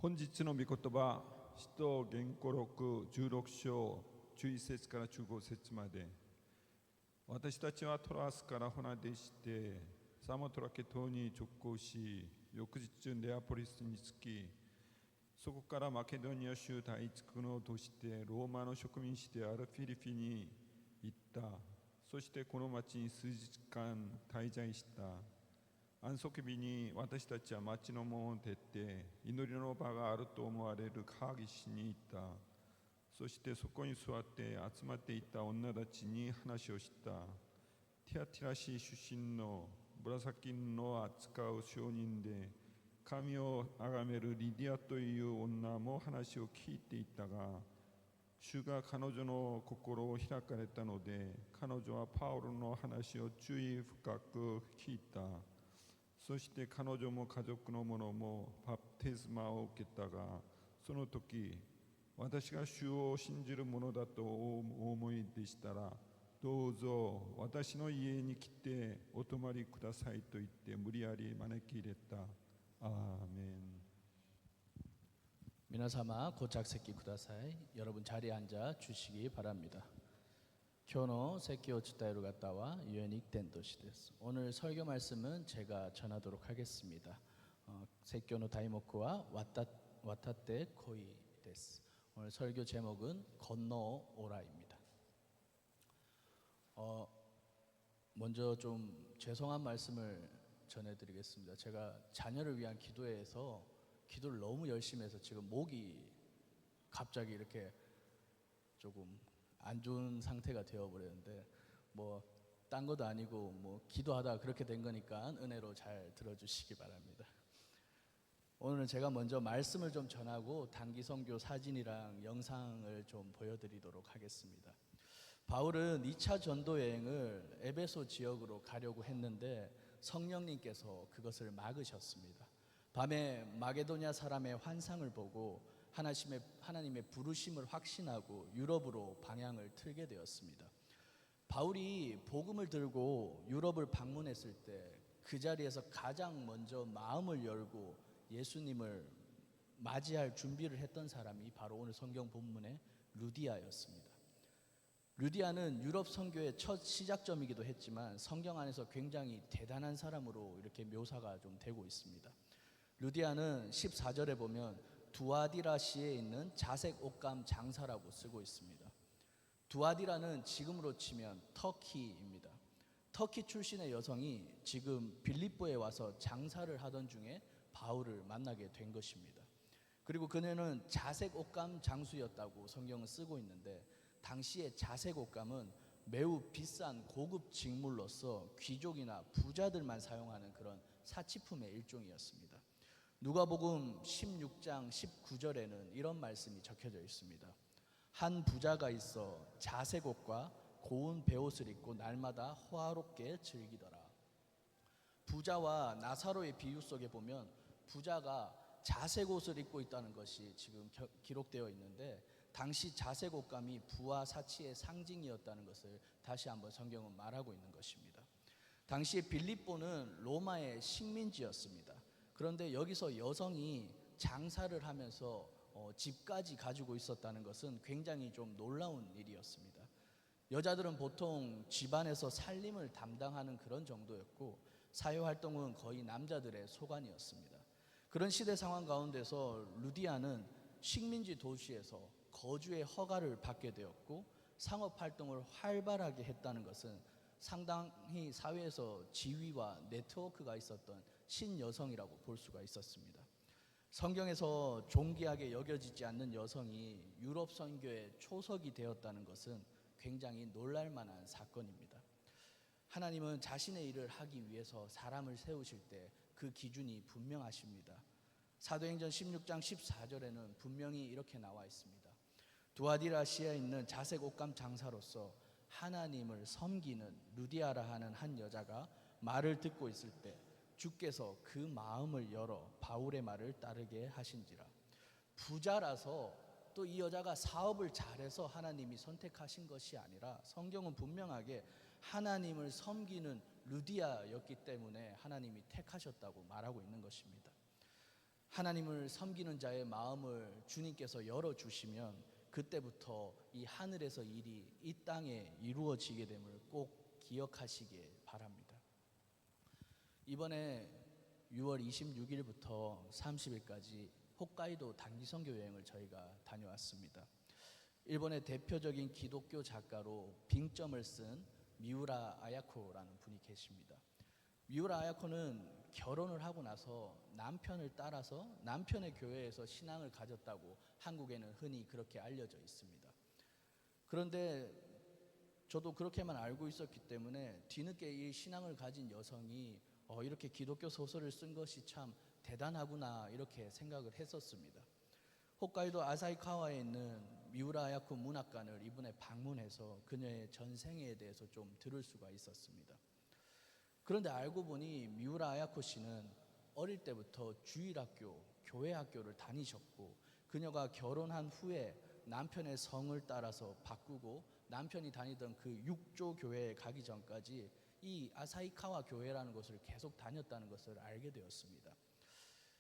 本日の御言葉、使徒言語録16章11節から15節まで。私たちはトラスから船出してサモトラケ島に直行し、翌日ネアポリスに着き、そこからマケドニア州第一区の都市でローマの植民地であるフィリピンに行った。そしてこの町に数日間滞在した。安息日に私たちは町の門を出て祈りの場があると思われる川岸に行った。そしてそこに座って集まっていた女たちに話をした。ティアティラ市出身の紫の扱う商人で神を崇めるリディアという女も話を聞いていたが、主が彼女の心を開かれたので、彼女はパウロの話を注意深く聞いた。そして彼女も家族の者もバプテスマを受けたが、その時、私が主を信じる者だとお思いでしたら、どうぞ私の家に来てお泊まりくださいと言って無理やり招き入れた。アーメン。皆様ご着席ください。여러분 자리에 앉아 주시기 바랍니다. 今日の説教を伝える方はユエニック伝道師です。오늘 설교 말씀은 제가 전하도록 하겠습니다. 説教の題目は와타테 코이です. 오늘 설교 제목은 건너오라입니다. 먼저 좀 죄송한 말씀을 전해드리겠습니다. 제가 자녀를 위한 기도회에서 기도를 너무 열심히 해서 지금 목이 갑자기 이렇게 조금 안 좋은 상태가 되어버렸는데, 뭐 딴 것도 아니고 뭐 기도하다 그렇게 된 거니까 은혜로 잘 들어주시기 바랍니다. 오늘은 제가 먼저 말씀을 좀 전하고 단기 선교 사진이랑 영상을 좀 보여드리도록 하겠습니다. 바울은 2차 전도 여행을 에베소 지역으로 가려고 했는데 성령님께서 그것을 막으셨습니다. 밤에 마게도냐 사람의 환상을 보고 하나님의 부르심을 확신하고 유럽으로 방향을 틀게 되었습니다. 바울이 복음을 들고 유럽을 방문했을 때 그 자리에서 가장 먼저 마음을 열고 예수님을 맞이할 준비를 했던 사람이 바로 오늘 성경 본문의 루디아였습니다. 루디아는 유럽 선교의 첫 시작점이기도 했지만 성경 안에서 굉장히 대단한 사람으로 이렇게 묘사가 좀 되고 있습니다. 루디아는 14절에 보면 두아디라시에 있는 자색 옷감 장사라고 쓰고 있습니다. 두아디라는 지금으로 치면 터키입니다. 터키 출신의 여성이 지금 빌립보에 와서 장사를 하던 중에 바울을 만나게 된 것입니다. 그리고 그녀는 자색 옷감 장수였다고 성경은 쓰고 있는데, 당시의 자색 옷감은 매우 비싼 고급 직물로서 귀족이나 부자들만 사용하는 그런 사치품의 일종이었습니다. 누가복음 16장 19절에는 이런 말씀이 적혀져 있습니다. 한 부자가 있어 자색 옷과 고운 베옷을 입고 날마다 호화롭게 즐기더라. 부자와 나사로의 비유 속에 보면 부자가 자색 옷을 입고 있다는 것이 지금 기록되어 있는데, 당시 자색 옷감이 부와 사치의 상징이었다는 것을 다시 한번 성경은 말하고 있는 것입니다. 당시에 빌립보는 로마의 식민지였습니다. 그런데 여기서 여성이 장사를 하면서 집까지 가지고 있었다는 것은 굉장히 좀 놀라운 일이었습니다. 여자들은 보통 집안에서 살림을 담당하는 그런 정도였고, 사회활동은 거의 남자들의 소관이었습니다. 그런 시대 상황 가운데서 루디아는 식민지 도시에서 거주의 허가를 받게 되었고, 상업활동을 활발하게 했다는 것은 상당히 사회에서 지위와 네트워크가 있었던 신여성이라고 볼 수가 있었습니다. 성경에서 존귀하게 여겨지지 않는 여성이 유럽 선교의 초석이 되었다는 것은 굉장히 놀랄만한 사건입니다. 하나님은 자신의 일을 하기 위해서 사람을 세우실 때 그 기준이 분명하십니다. 사도행전 16장 14절에는 분명히 이렇게 나와 있습니다. 두아디라시아에 있는 자색 옷감 장사로서 하나님을 섬기는 루디아라 하는 한 여자가 말을 듣고 있을 때 주께서 그 마음을 열어 바울의 말을 따르게 하신지라. 부자라서 또 이 여자가 사업을 잘해서 하나님이 선택하신 것이 아니라 성경은 분명하게 하나님을 섬기는 루디아였기 때문에 하나님이 택하셨다고 말하고 있는 것입니다. 하나님을 섬기는 자의 마음을 주님께서 열어주시면 그때부터 이 하늘에서 일이 이 땅에 이루어지게 됨을 꼭 기억하시길 바랍니다. 이번에 6월 26일부터 30일까지 홋카이도 단기 선교 여행을 저희가 다녀왔습니다. 일본의 대표적인 기독교 작가로 빙점을 쓴 미우라 아야코라는 분이 계십니다. 미우라 아야코는 결혼을 하고 나서 남편을 따라서 남편의 교회에서 신앙을 가졌다고 한국에는 흔히 그렇게 알려져 있습니다. 그런데 저도 그렇게만 알고 있었기 때문에 뒤늦게 이 신앙을 가진 여성이 이렇게 기독교 소설을 쓴 것이 참 대단하구나 이렇게 생각을 했었습니다. 홋카이도 아사히카와에 있는 미우라 아야코 문학관을 이번에 방문해서 그녀의 전생에 대해서 좀 들을 수가 있었습니다. 그런데 알고 보니 미우라 아야코 씨는 어릴 때부터 주일학교, 교회학교를 다니셨고 그녀가 결혼한 후에 남편의 성을 따라서 바꾸고 남편이 다니던 그 육조 교회에 가기 전까지 이 아사히카와 교회라는 곳을 계속 다녔다는 것을 알게 되었습니다.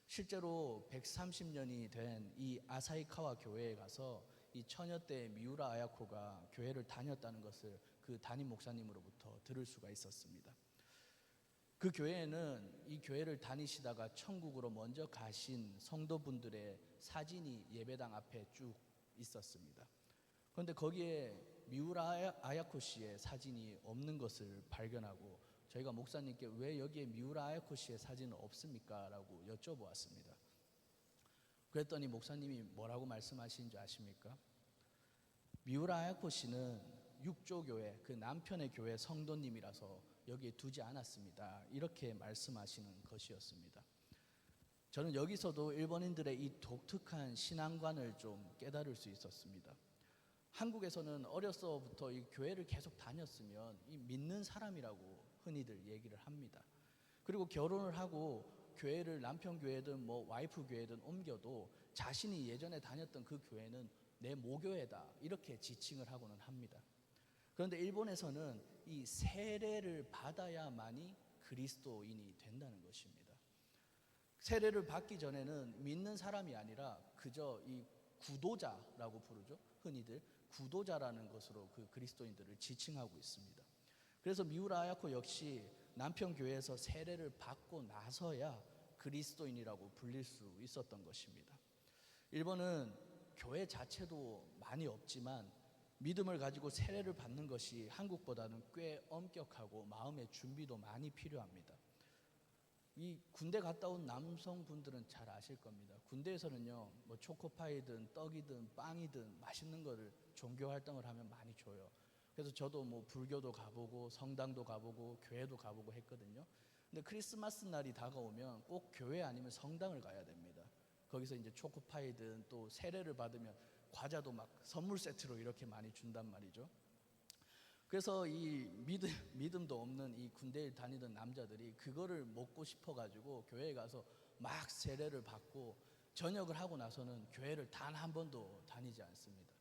실제로 130년이 된 이 아사히카와 교회에 가서 이 처녀때 미우라 아야코가 교회를 다녔다는 것을 그 담임 목사님으로부터 들을 수가 있었습니다. 그 교회에는 이 교회를 다니시다가 천국으로 먼저 가신 성도분들의 사진이 예배당 앞에 쭉 있었습니다. 그런데 거기에 미우라 아야코 씨의 사진이 없는 것을 발견하고 저희가 목사님께 왜 여기에 미우라 아야코 씨의 사진은 없습니까? 라고 여쭤보았습니다. 그랬더니 목사님이 뭐라고 말씀하시는 줄 아십니까? 미우라 아야코 씨는 육조교회, 그 남편의 교회 성도님이라서 여기에 두지 않았습니다. 이렇게 말씀하시는 것이었습니다. 저는 여기서도 일본인들의 이 독특한 신앙관을 좀 깨달을 수 있었습니다. 한국에서는 어려서부터 이 교회를 계속 다녔으면 이 믿는 사람이라고 흔히들 얘기를 합니다. 그리고 결혼을 하고 교회를 남편 교회든 뭐 와이프 교회든 옮겨도 자신이 예전에 다녔던 그 교회는 내 모교회다 이렇게 지칭을 하고는 합니다. 그런데 일본에서는 이 세례를 받아야만이 그리스도인이 된다는 것입니다. 세례를 받기 전에는 믿는 사람이 아니라 그저 이 구도자라고 부르죠. 흔히들 구도자라는 것으로 그 그리스도인들을 지칭하고 있습니다. 그래서 미우라 아야코 역시 남편 교회에서 세례를 받고 나서야 그리스도인이라고 불릴 수 있었던 것입니다. 일본은 교회 자체도 많이 없지만 믿음을 가지고 세례를 받는 것이 한국보다는 꽤 엄격하고 마음의 준비도 많이 필요합니다. 이 군대 갔다 온 남성분들은 잘 아실 겁니다. 군대에서는요, 뭐 초코파이든 떡이든 빵이든 맛있는 거를 종교 활동을 하면 많이 줘요. 그래서 저도 뭐 불교도 가보고 성당도 가보고 교회도 가보고 했거든요. 근데 크리스마스 날이 다가오면 꼭 교회 아니면 성당을 가야 됩니다. 거기서 이제 초코파이든 또 세례를 받으면 과자도 막 선물 세트로 이렇게 많이 준단 말이죠. 그래서 이 믿음도 없는 이 군대에 다니던 남자들이 그거를 먹고 싶어가지고 교회에 가서 막 세례를 받고 전역을 하고 나서는 교회를 단 한 번도 다니지 않습니다.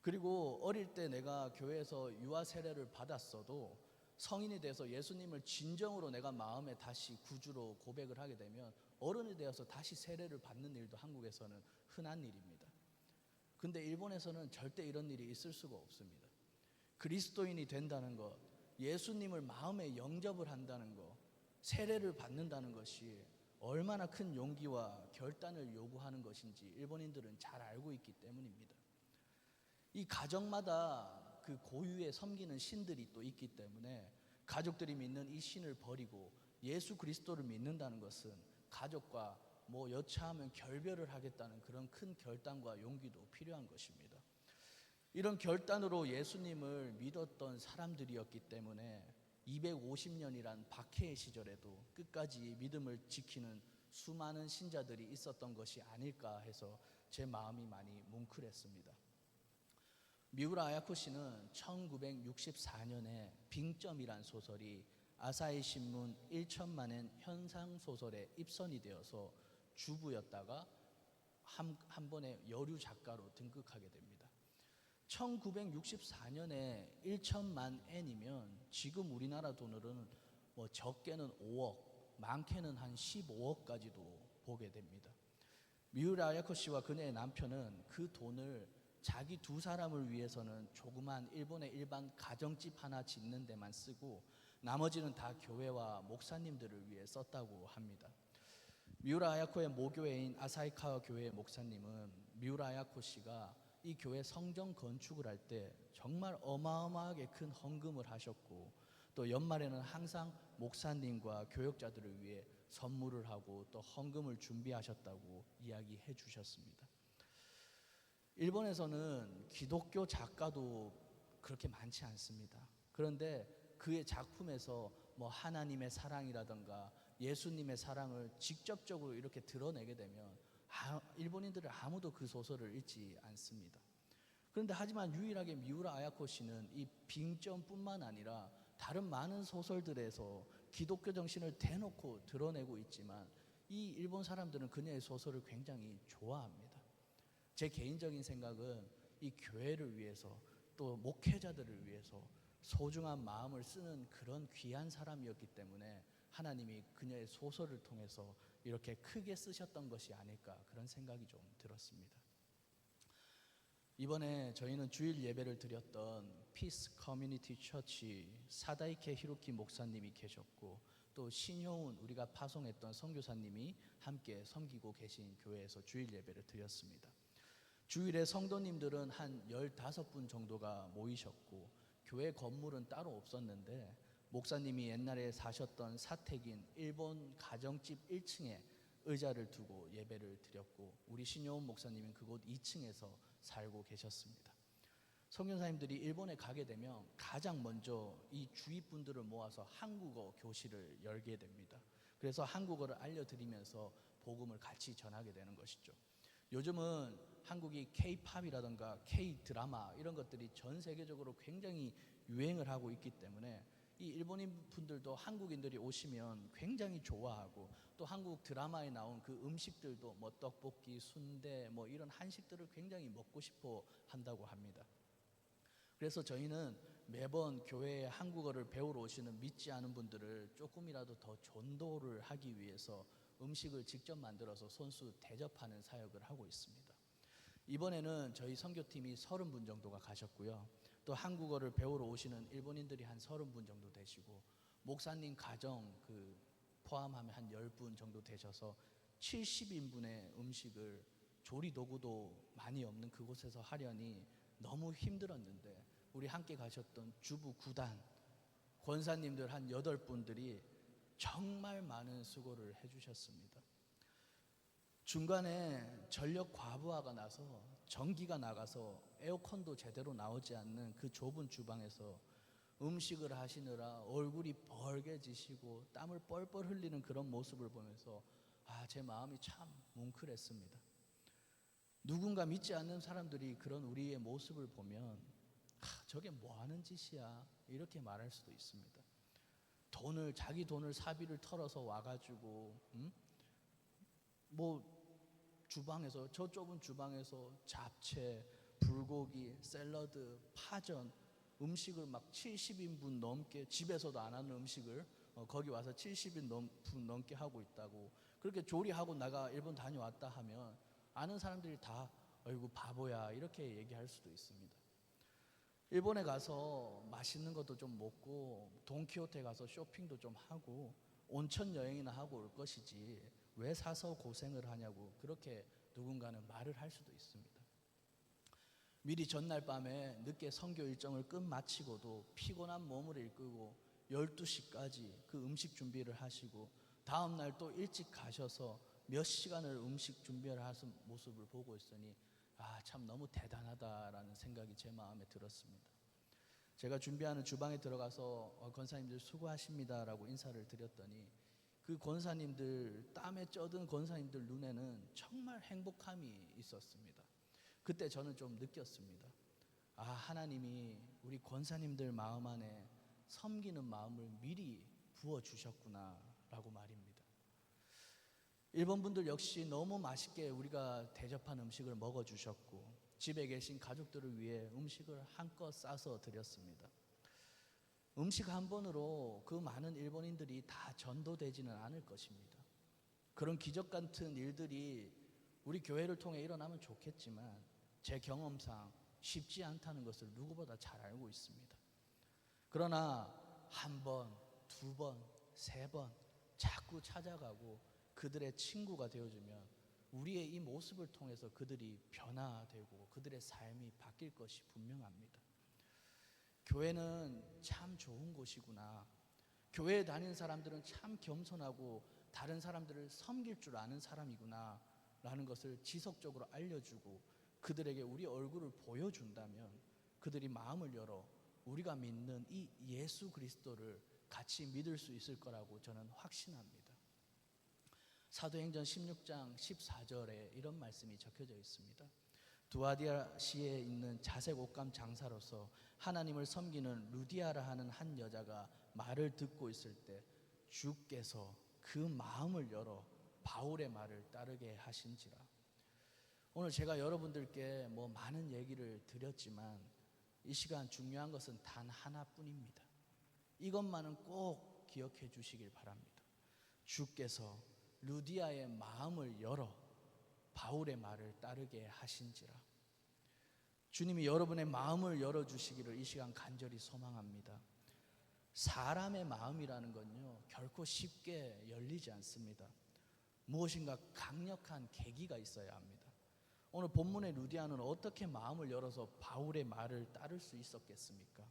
그리고 어릴 때 내가 교회에서 유아 세례를 받았어도 성인이 돼서 예수님을 진정으로 내가 마음에 다시 구주로 고백을 하게 되면 어른이 되어서 다시 세례를 받는 일도 한국에서는 흔한 일입니다. 근데 일본에서는 절대 이런 일이 있을 수가 없습니다. 그리스도인이 된다는 것, 예수님을 마음에 영접을 한다는 것, 세례를 받는다는 것이 얼마나 큰 용기와 결단을 요구하는 것인지 일본인들은 잘 알고 있기 때문입니다. 이 가정마다 그 고유의 섬기는 신들이 또 있기 때문에 가족들이 믿는 이 신을 버리고 예수 그리스도를 믿는다는 것은 가족과 뭐 여차하면 결별을 하겠다는 그런 큰 결단과 용기도 필요한 것입니다. 이런 결단으로 예수님을 믿었던 사람들이었기 때문에 250년이란 박해의 시절에도 끝까지 믿음을 지키는 수많은 신자들이 있었던 것이 아닐까 해서 제 마음이 많이 뭉클했습니다. 미우라 아야코 씨는 1964년에 빙점이란 소설이 아사히 신문 1천만엔 현상 소설에 입선이 되어서 주부였다가 한 번에 여류 작가로 등극하게 됩니다. 1964년에 1천만 엔이면 지금 우리나라 돈으로는 뭐 적게는 5억, 많게는 한 15억까지도 보게 됩니다. 미우라 아야코 씨와 그녀의 남편은 그 돈을 자기 두 사람을 위해서는 조그만 일본의 일반 가정집 하나 짓는 데만 쓰고 나머지는 다 교회와 목사님들을 위해 썼다고 합니다. 미우라 아야코의 모교회인 아사히카와 교회의 목사님은 미우라 아야코 씨가 이 교회 성전 건축을 할 때 정말 어마어마하게 큰 헌금을 하셨고 또 연말에는 항상 목사님과 교역자들을 위해 선물을 하고 또 헌금을 준비하셨다고 이야기해 주셨습니다. 일본에서는 기독교 작가도 그렇게 많지 않습니다. 그런데 그의 작품에서 뭐 하나님의 사랑이라든가 예수님의 사랑을 직접적으로 이렇게 드러내게 되면 일본인들은 아무도 그 소설을 읽지 않습니다. 그런데 하지만 유일하게 미우라 아야코 씨는 이 빙점뿐만 아니라 다른 많은 소설들에서 기독교 정신을 대놓고 드러내고 있지만 이 일본 사람들은 그녀의 소설을 굉장히 좋아합니다. 제 개인적인 생각은 이 교회를 위해서 또 목회자들을 위해서 소중한 마음을 쓰는 그런 귀한 사람이었기 때문에 하나님이 그녀의 소설을 통해서 이렇게 크게 쓰셨던 것이 아닐까 그런 생각이 좀 들었습니다. 이번에 저희는 주일 예배를 드렸던 피스 커뮤니티 처치 사다이케 히로키 목사님이 계셨고 또 신효운 우리가 파송했던 선교사님이 함께 섬기고 계신 교회에서 주일 예배를 드렸습니다. 주일에 성도님들은 한 15분 정도가 모이셨고 교회 건물은 따로 없었는데 목사님이 옛날에 사셨던 사택인 일본 가정집 1층에 의자를 두고 예배를 드렸고 우리 신효운 목사님은 그곳 2층에서 살고 계셨습니다. 선교사님들이 일본에 가게 되면 가장 먼저 이 주위 분들을 모아서 한국어 교실을 열게 됩니다. 그래서 한국어를 알려드리면서 복음을 같이 전하게 되는 것이죠. 요즘은 한국이 K-팝이라든가 K-드라마 이런 것들이 전 세계적으로 굉장히 유행을 하고 있기 때문에 이 일본인 분들도 한국인들이 오시면 굉장히 좋아하고 또 한국 드라마에 나온 그 음식들도 뭐 떡볶이, 순대 뭐 이런 한식들을 굉장히 먹고 싶어 한다고 합니다. 그래서 저희는 매번 교회에 한국어를 배우러 오시는 믿지 않은 분들을 조금이라도 더 전도를 하기 위해서 음식을 직접 만들어서 손수 대접하는 사역을 하고 있습니다. 이번에는 저희 선교팀이 30분 정도가 가셨고요. 또 한국어를 배우러 오시는 일본인들이 한 30분 정도 되시고 목사님 가정 포함하면 한 10분 정도 되셔서 70인분의 음식을 조리 도구도 많이 없는 그곳에서 하려니 너무 힘들었는데 우리 함께 가셨던 주부 9단 권사님들 한 8분들이 정말 많은 수고를 해주셨습니다. 중간에 전력 과부하가 나서 전기가 나가서 에어컨도 제대로 나오지 않는 그 좁은 주방에서 음식을 하시느라 얼굴이 벌게지시고 땀을 뻘뻘 흘리는 그런 모습을 보면서 제 마음이 참 뭉클했습니다. 누군가 믿지 않는 사람들이 그런 우리의 모습을 보면 저게 뭐 하는 짓이야 이렇게 말할 수도 있습니다. 자기 돈을 사비를 털어서 와가지고 주방에서 저 좁은 주방에서 잡채, 불고기, 샐러드, 파전 음식을 막 70인분 넘게 집에서도 안 하는 음식을 거기 와서 70인 분 넘게 하고 있다고 그렇게 조리하고 나가 일본 다녀왔다 하면 아는 사람들이 다 어이구 바보야 이렇게 얘기할 수도 있습니다. 일본에 가서 맛있는 것도 좀 먹고 돈키호테 가서 쇼핑도 좀 하고 온천 여행이나 하고 올 것이지 왜 사서 고생을 하냐고 그렇게 누군가는 말을 할 수도 있습니다. 미리 전날 밤에 늦게 선교 일정을 끝마치고도 피곤한 몸을 이끌고 12시까지 그 음식 준비를 하시고 다음날 또 일찍 가셔서 몇 시간을 음식 준비를 하신 모습을 보고 있으니 참 너무 대단하다라는 생각이 제 마음에 들었습니다. 제가 준비하는 주방에 들어가서 권사님들 수고하십니다라고 인사를 드렸더니 그 권사님들 땀에 쪄든 권사님들 눈에는 정말 행복함이 있었습니다. 그때 저는 좀 느꼈습니다. 하나님이 우리 권사님들 마음 안에 섬기는 마음을 미리 부어주셨구나라고 말입니다. 일본 분들 역시 너무 맛있게 우리가 대접한 음식을 먹어주셨고 집에 계신 가족들을 위해 음식을 한껏 싸서 드렸습니다. 음식 한 번으로 그 많은 일본인들이 다 전도되지는 않을 것입니다. 그런 기적 같은 일들이 우리 교회를 통해 일어나면 좋겠지만 제 경험상 쉽지 않다는 것을 누구보다 잘 알고 있습니다. 그러나 한 번, 두 번, 세 번 자꾸 찾아가고 그들의 친구가 되어주면 우리의 이 모습을 통해서 그들이 변화되고 그들의 삶이 바뀔 것이 분명합니다. 교회는 참 좋은 곳이구나. 교회에 다니는 사람들은 참 겸손하고 다른 사람들을 섬길 줄 아는 사람이구나 라는 것을 지속적으로 알려주고 그들에게 우리 얼굴을 보여준다면 그들이 마음을 열어 우리가 믿는 이 예수 그리스도를 같이 믿을 수 있을 거라고 저는 확신합니다. 사도행전 16장 14절에 이런 말씀이 적혀져 있습니다. 두아디아시에 있는 자색 옷감 장사로서 하나님을 섬기는 루디아라 하는 한 여자가 말을 듣고 있을 때 주께서 그 마음을 열어 바울의 말을 따르게 하신지라. 오늘 제가 여러분들께 많은 얘기를 드렸지만 이 시간 중요한 것은 단 하나뿐입니다. 이것만은 꼭 기억해 주시길 바랍니다. 주께서 루디아의 마음을 열어 바울의 말을 따르게 하신지라. 주님이 여러분의 마음을 열어주시기를 이 시간 간절히 소망합니다. 사람의 마음이라는 건요 결코 쉽게 열리지 않습니다. 무엇인가 강력한 계기가 있어야 합니다. 오늘 본문의 루디아는 어떻게 마음을 열어서 바울의 말을 따를 수 있었겠습니까?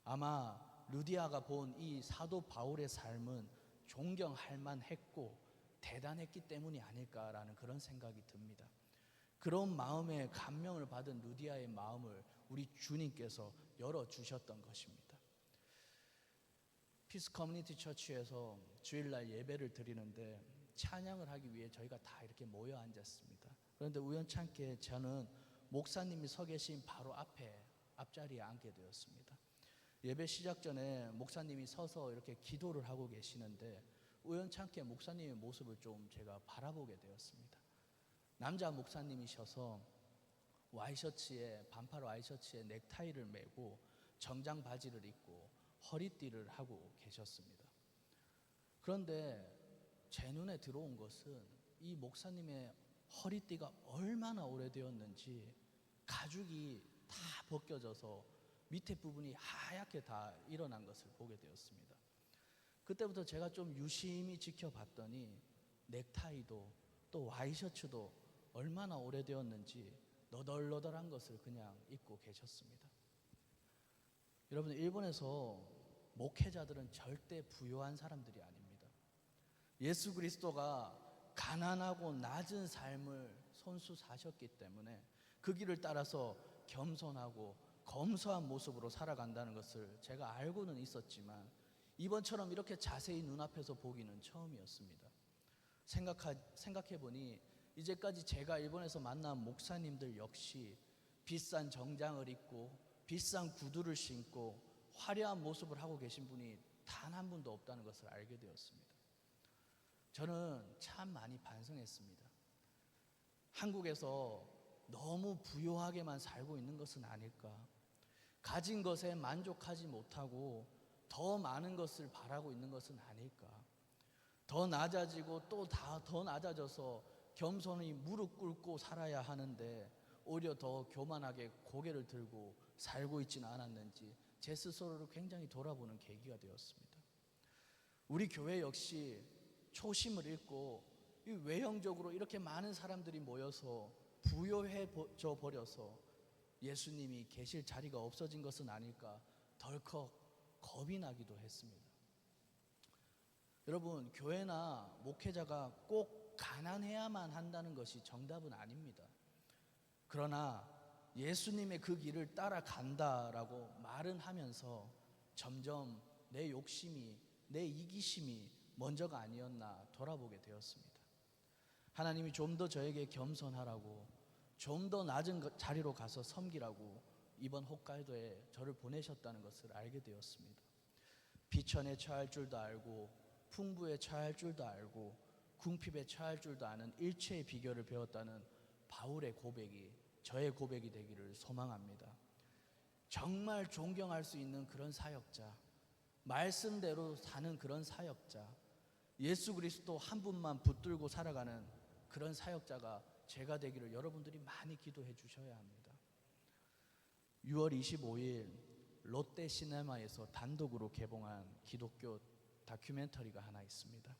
아마 루디아가 본 이 사도 바울의 삶은 존경할 만했고 대단했기 때문이 아닐까라는 그런 생각이 듭니다. 그런 마음에 감명을 받은 루디아의 마음을 우리 주님께서 열어주셨던 것입니다. 피스 커뮤니티 처치에서 주일날 예배를 드리는데 찬양을 하기 위해 저희가 다 이렇게 모여 앉았습니다. 그런데 우연찮게 저는 목사님이 서 계신 바로 앞자리에 앉게 되었습니다. 예배 시작 전에 목사님이 서서 이렇게 기도를 하고 계시는데 우연찮게 목사님의 모습을 좀 제가 바라보게 되었습니다. 남자 목사님이셔서 와이셔츠에 반팔 와이셔츠에 넥타이를 매고 정장 바지를 입고 허리띠를 하고 계셨습니다. 그런데 제 눈에 들어온 것은 이 목사님의 허리띠가 얼마나 오래되었는지 가죽이 다 벗겨져서 밑에 부분이 하얗게 다 일어난 것을 보게 되었습니다. 그때부터 제가 좀 유심히 지켜봤더니 넥타이도 또 와이셔츠도 얼마나 오래되었는지 너덜너덜한 것을 그냥 입고 계셨습니다. 여러분, 일본에서 목회자들은 절대 부유한 사람들이 아닙니다. 예수 그리스도가 가난하고 낮은 삶을 손수 사셨기 때문에 그 길을 따라서 겸손하고 검소한 모습으로 살아간다는 것을 제가 알고는 있었지만 이번처럼 이렇게 자세히 눈앞에서 보기는 처음이었습니다. 생각해보니 이제까지 제가 일본에서 만난 목사님들 역시 비싼 정장을 입고 비싼 구두를 신고 화려한 모습을 하고 계신 분이 단 한 분도 없다는 것을 알게 되었습니다. 저는 참 많이 반성했습니다. 한국에서 너무 부유하게만 살고 있는 것은 아닐까? 가진 것에 만족하지 못하고 더 많은 것을 바라고 있는 것은 아닐까? 더 낮아지고 또 더 낮아져서 겸손히 무릎 꿇고 살아야 하는데 오히려 더 교만하게 고개를 들고 살고 있지는 않았는지 제 스스로를 굉장히 돌아보는 계기가 되었습니다. 우리 교회 역시 초심을 잃고 외형적으로 이렇게 많은 사람들이 모여서 부요해져 버려서 예수님이 계실 자리가 없어진 것은 아닐까 덜컥 겁이 나기도 했습니다. 여러분, 교회나 목회자가 꼭 가난해야만 한다는 것이 정답은 아닙니다. 그러나 예수님의 그 길을 따라간다라고 말은 하면서 점점 내 욕심이, 내 이기심이 먼저가 아니었나 돌아보게 되었습니다. 하나님이 좀 더 저에게 겸손하라고, 좀 더 낮은 자리로 가서 섬기라고 이번 홋카이도에 저를 보내셨다는 것을 알게 되었습니다. 비천에 처할 줄도 알고 풍부에 처할 줄도 알고 궁핍에 처할 줄도 아는 일체의 비결을 배웠다는 바울의 고백이 저의 고백이 되기를 소망합니다. 정말 존경할 수 있는 그런 사역자, 말씀대로 사는 그런 사역자, 예수 그리스도 한 분만 붙들고 살아가는 그런 사역자가 제가 되기를 여러분들이 많이 기도해 주셔야 합니다. 6월 25일 롯데 시네마에서 단독으로 개봉한 기독교 다큐멘터리가 하나 있습니다.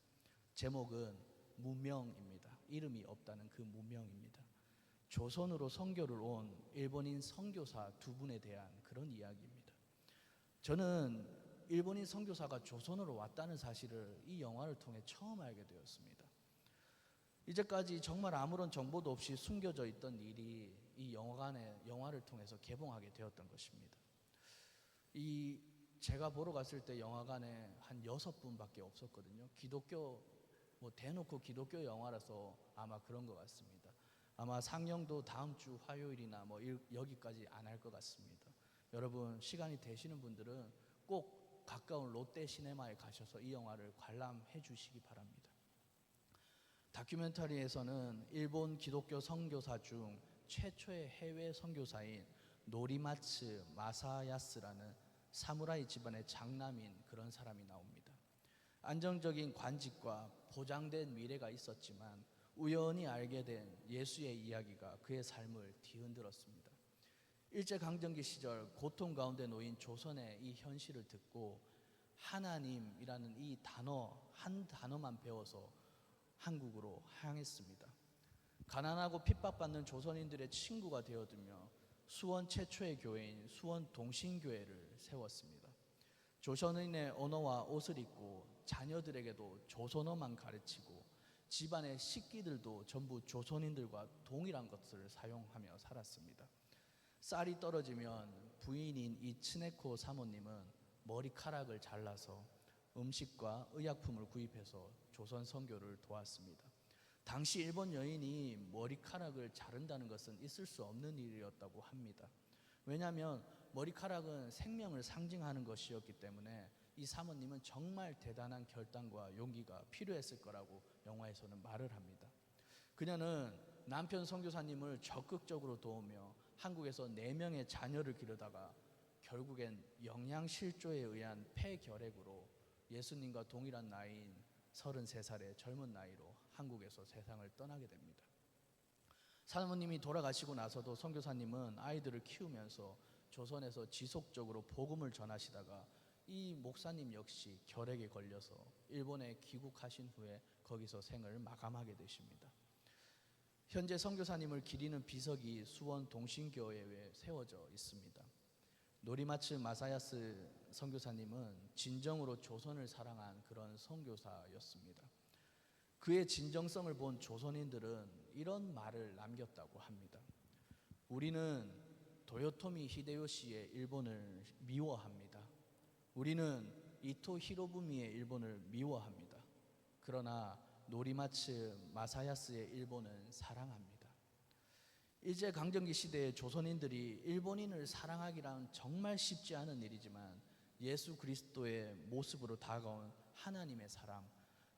제목은 무명입니다. 이름이 없다는 그 무명입니다. 조선으로 선교를 온 일본인 선교사 두 분에 대한 그런 이야기입니다. 저는 일본인 선교사가 조선으로 왔다는 사실을 이 영화를 통해 처음 알게 되었습니다. 이제까지 정말 아무런 정보도 없이 숨겨져 있던 일이 이 영화를 통해서 개봉하게 되었던 것입니다. 제가 보러 갔을 때 영화관에 한 6분밖에 없었거든요. 대놓고 기독교 영화라서 아마 그런 것 같습니다. 아마 상영도 다음 주 화요일이나 여기까지 안 할 것 같습니다. 여러분 시간이 되시는 분들은 꼭 가까운 롯데 시네마에 가셔서 이 영화를 관람해 주시기 바랍니다. 다큐멘터리에서는 일본 기독교 선교사 중 최초의 해외 선교사인 노리마츠 마사야스라는 사무라이 집안의 장남인 그런 사람이 나옵니다. 안정적인 관직과 보장된 미래가 있었지만 우연히 알게 된 예수의 이야기가 그의 삶을 뒤흔들었습니다. 일제강점기 시절 고통 가운데 놓인 조선의 이 현실을 듣고 하나님이라는 이 한 단어만 배워서 한국으로 향했습니다. 가난하고 핍박받는 조선인들의 친구가 되어들며 수원 최초의 교회인 수원 동신교회를 세웠습니다. 조선인의 언어와 옷을 입고 자녀들에게도 조선어만 가르치고 집안의 식기들도 전부 조선인들과 동일한 것을 사용하며 살았습니다. 쌀이 떨어지면 부인인 이 츠네코 사모님은 머리카락을 잘라서 음식과 의약품을 구입해서 조선 선교를 도왔습니다. 당시 일본 여인이 머리카락을 자른다는 것은 있을 수 없는 일이었다고 합니다. 왜냐하면 머리카락은 생명을 상징하는 것이었기 때문에 이 사모님은 정말 대단한 결단과 용기가 필요했을 거라고 영화에서는 말을 합니다. 그녀는 남편 선교사님을 적극적으로 도우며 한국에서 4명의 자녀를 기르다가 결국엔 영양실조에 의한 폐결핵으로 예수님과 동일한 나이인 33살의 젊은 나이로 한국에서 세상을 떠나게 됩니다. 사모님이 돌아가시고 나서도 선교사님은 아이들을 키우면서 조선에서 지속적으로 복음을 전하시다가 이 목사님 역시 결핵에 걸려서 일본에 귀국하신 후에 거기서 생을 마감하게 되십니다. 현재 선교사님을 기리는 비석이 수원 동신교회에 세워져 있습니다. 노리마츠 마사야스 선교사님은 진정으로 조선을 사랑한 그런 선교사였습니다. 그의 진정성을 본 조선인들은 이런 말을 남겼다고 합니다. 우리는 도요토미 히데요시의 일본을 미워합니다. 우리는 이토 히로부미의 일본을 미워합니다. 그러나 노리마츠 마사야스의 일본은 사랑합니다. 일제강점기 시대의 조선인들이 일본인을 사랑하기란 정말 쉽지 않은 일이지만 예수 그리스도의 모습으로 다가온 하나님의 사랑,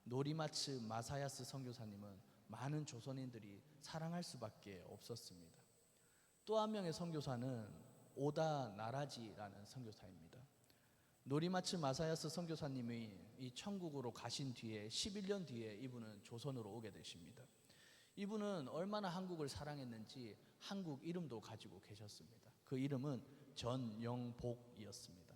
노리마츠 마사야스 선교사님은 많은 조선인들이 사랑할 수밖에 없었습니다. 또 한 명의 선교사는 오다 나라지라는 선교사입니다. 노리마츠 마사야스 선교사님이 이 천국으로 가신 뒤에 11년 뒤에 이분은 조선으로 오게 되십니다. 이분은 얼마나 한국을 사랑했는지 한국 이름도 가지고 계셨습니다. 그 이름은 전영복이었습니다.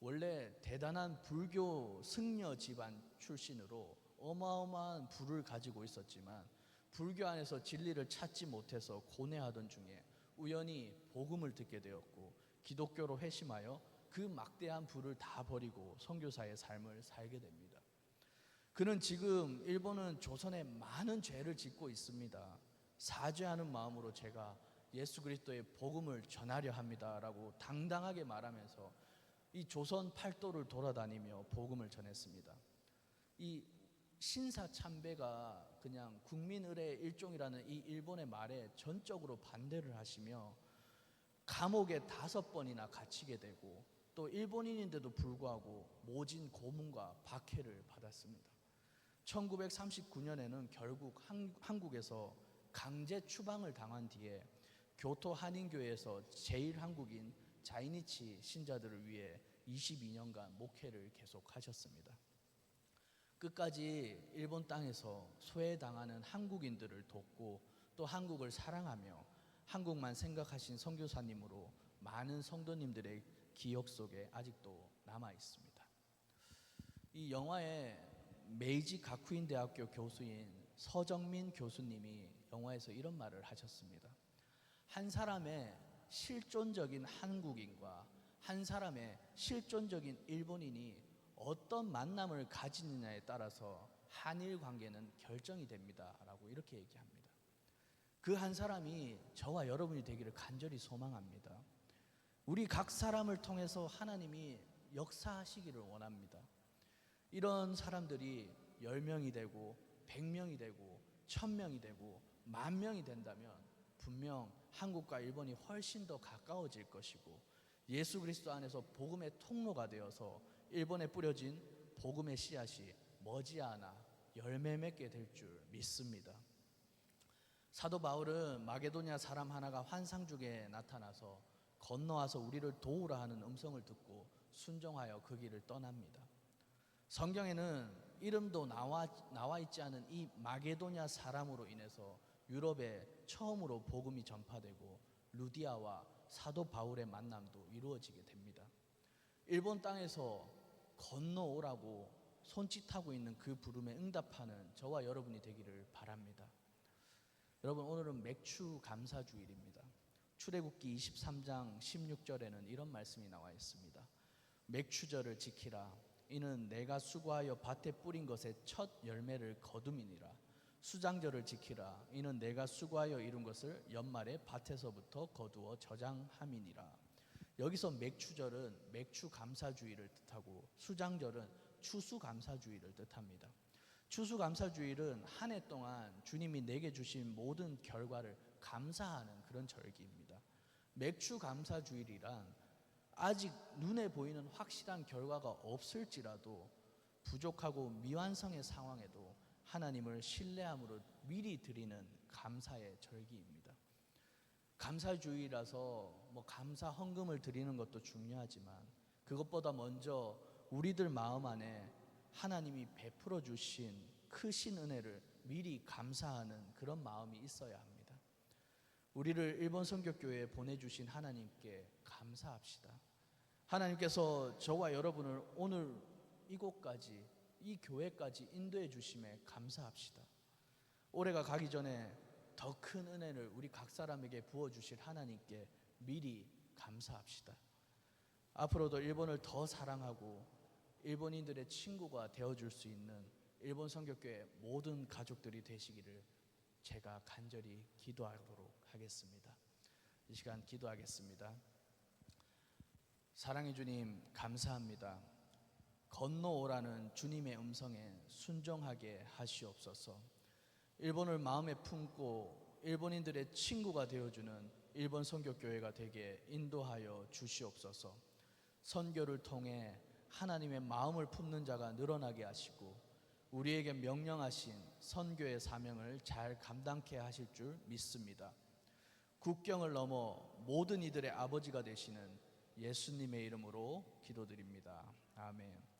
원래 대단한 불교 승려 집안 출신으로 어마어마한 부를 가지고 있었지만 불교 안에서 진리를 찾지 못해서 고뇌하던 중에 우연히 복음을 듣게 되었고 기독교로 회심하여 그 막대한 부를 다 버리고 선교사의 삶을 살게 됩니다. 그는 지금 일본은 조선에 많은 죄를 짓고 있습니다. 사죄하는 마음으로 제가 예수 그리스도의 복음을 전하려 합니다라고 당당하게 말하면서 이 조선 팔도를 돌아다니며 복음을 전했습니다. 이 신사참배가 그냥 국민의례의 일종이라는 이 일본의 말에 전적으로 반대를 하시며 감옥에 5번이나 갇히게 되고 또 일본인인데도 불구하고 모진 고문과 박해를 받았습니다. 1939년에는 결국 한국에서 강제 추방을 당한 뒤에 교토 한인교회에서 제1한국인 자이니치 신자들을 위해 22년간 목회를 계속하셨습니다. 끝까지 일본 땅에서 소외당하는 한국인들을 돕고 또 한국을 사랑하며 한국만 생각하신 선교사님으로 많은 성도님들의 기억 속에 아직도 남아 있습니다. 이 영화에 메이지 가쿠인 대학교 교수인 서정민 교수님이 영화에서 이런 말을 하셨습니다. 한 사람의 실존적인 한국인과 한 사람의 실존적인 일본인이 어떤 만남을 가지느냐에 따라서 한일 관계는 결정이 됩니다 라고 이렇게 얘기합니다. 그 한 사람이 저와 여러분이 되기를 간절히 소망합니다. 우리 각 사람을 통해서 하나님이 역사하시기를 원합니다. 이런 사람들이 10명이 되고 100명이 되고 1000명이 되고 10,000명이 된다면 분명 한국과 일본이 훨씬 더 가까워질 것이고 예수 그리스도 안에서 복음의 통로가 되어서 일본에 뿌려진 복음의 씨앗이 머지않아 열매 맺게 될 줄 믿습니다. 사도 바울은 마게도냐 사람 하나가 환상 중에 나타나서 건너와서 우리를 도우라 하는 음성을 듣고 순종하여 그 길을 떠납니다. 성경에는 이름도 나와 있지 않은 이 마게도냐 사람으로 인해서 유럽에 처음으로 복음이 전파되고 루디아와 사도 바울의 만남도 이루어지게 됩니다. 일본 땅에서 건너오라고 손짓하고 있는 그 부름에 응답하는 저와 여러분이 되기를 바랍니다. 여러분, 오늘은 맥주 감사주일입니다. 출애굽기 23장 16절에는 이런 말씀이 나와 있습니다. 맥주절을 지키라. 이는 내가 수고하여 밭에 뿌린 것의 첫 열매를 거둠이니라. 수장절을 지키라. 이는 내가 수고하여 이룬 것을 연말에 밭에서부터 거두어 저장함이니라. 여기서 맥주절은 맥주 감사주의를 뜻하고 수장절은 추수 감사주의를 뜻합니다. 추수 감사주일은 한 해 동안 주님이 내게 주신 모든 결과를 감사하는 그런 절기입니다. 맥주 감사주일이란 아직 눈에 보이는 확실한 결과가 없을지라도 부족하고 미완성의 상황에도 하나님을 신뢰함으로 미리 드리는 감사의 절기입니다. 감사주의라서 감사 헌금을 드리는 것도 중요하지만 그것보다 먼저 우리들 마음 안에 하나님이 베풀어 주신 크신 은혜를 미리 감사하는 그런 마음이 있어야 합니다. 우리를 일본 선교교회에 보내주신 하나님께 감사합시다. 하나님께서 저와 여러분을 오늘 이곳까지, 이 교회까지 인도해 주심에 감사합시다. 올해가 가기 전에 더 큰 은혜를 우리 각 사람에게 부어주실 하나님께 미리 감사합시다. 앞으로도 일본을 더 사랑하고 일본인들의 친구가 되어줄 수 있는 일본 선교교회 모든 가족들이 되시기를 제가 간절히 기도하도록 하겠습니다. 이 시간 기도하겠습니다. 사랑의 주님, 감사합니다. 건너오라는 주님의 음성에 순종하게 하시옵소서. 일본을 마음에 품고 일본인들의 친구가 되어주는 일본 선교교회가 되게 인도하여 주시옵소서. 선교를 통해 하나님의 마음을 품는 자가 늘어나게 하시고 우리에게 명령하신 선교의 사명을 잘 감당케 하실 줄 믿습니다. 국경을 넘어 모든 이들의 아버지가 되시는 예수님의 이름으로 기도드립니다. 아멘.